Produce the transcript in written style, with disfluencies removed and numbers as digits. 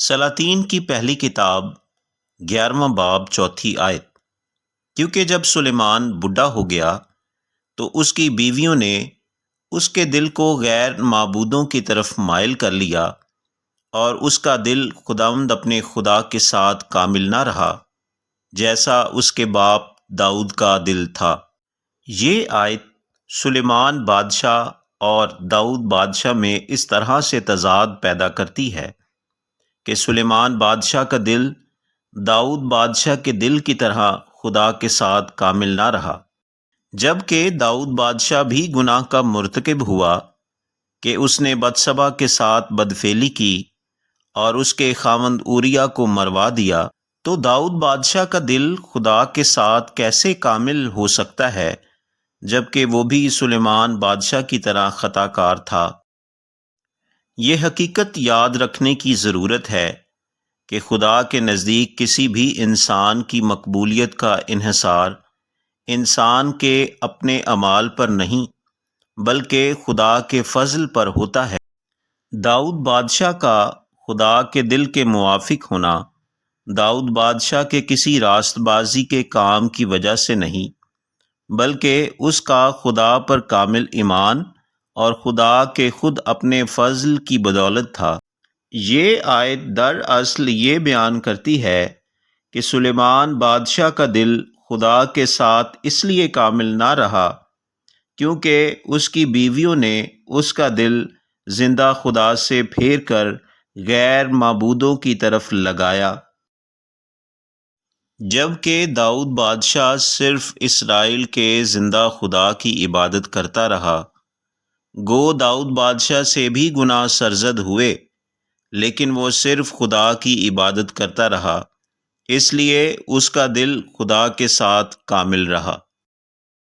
سلاطین کی پہلی کتاب 11واں باب 4 آیت۔ کیونکہ جب سلیمان بوڑھا ہو گیا تو اس کی بیویوں نے اس کے دل کو غیر معبودوں کی طرف مائل کر لیا، اور اس کا دل خداوند اپنے خدا کے ساتھ کامل نہ رہا، جیسا اس کے باپ داؤد کا دل تھا۔ یہ آیت سلیمان بادشاہ اور داؤد بادشاہ میں اس طرح سے تضاد پیدا کرتی ہے کہ سلیمان بادشاہ کا دل داؤد بادشاہ کے دل کی طرح خدا کے ساتھ کامل نہ رہا، جبکہ داؤد بادشاہ بھی گناہ کا مرتکب ہوا کہ اس نے بتشبہ کے ساتھ بدفعلی کی اور اس کے خاوند اوریا کو مروا دیا۔ تو داؤد بادشاہ کا دل خدا کے ساتھ کیسے کامل ہو سکتا ہے جبکہ وہ بھی سلیمان بادشاہ کی طرح خطا کار تھا؟ یہ حقیقت یاد رکھنے کی ضرورت ہے کہ خدا کے نزدیک کسی بھی انسان کی مقبولیت کا انحصار انسان کے اپنے اعمال پر نہیں بلکہ خدا کے فضل پر ہوتا ہے۔ داؤد بادشاہ کا خدا کے دل کے موافق ہونا داؤد بادشاہ کے کسی راست بازی کے کام کی وجہ سے نہیں، بلکہ اس کا خدا پر کامل ایمان اور خدا کے خود اپنے فضل کی بدولت تھا۔ یہ آیت دراصل یہ بیان کرتی ہے کہ سلیمان بادشاہ کا دل خدا کے ساتھ اس لیے کامل نہ رہا کیونکہ اس کی بیویوں نے اس کا دل زندہ خدا سے پھیر کر غیر معبودوں کی طرف لگایا، جبکہ داؤد بادشاہ صرف اسرائیل کے زندہ خدا کی عبادت کرتا رہا۔ گو داؤد بادشاہ سے بھی گناہ سرزد ہوئے، لیکن وہ صرف خدا کی عبادت کرتا رہا، اس لیے اس کا دل خدا کے ساتھ کامل رہا۔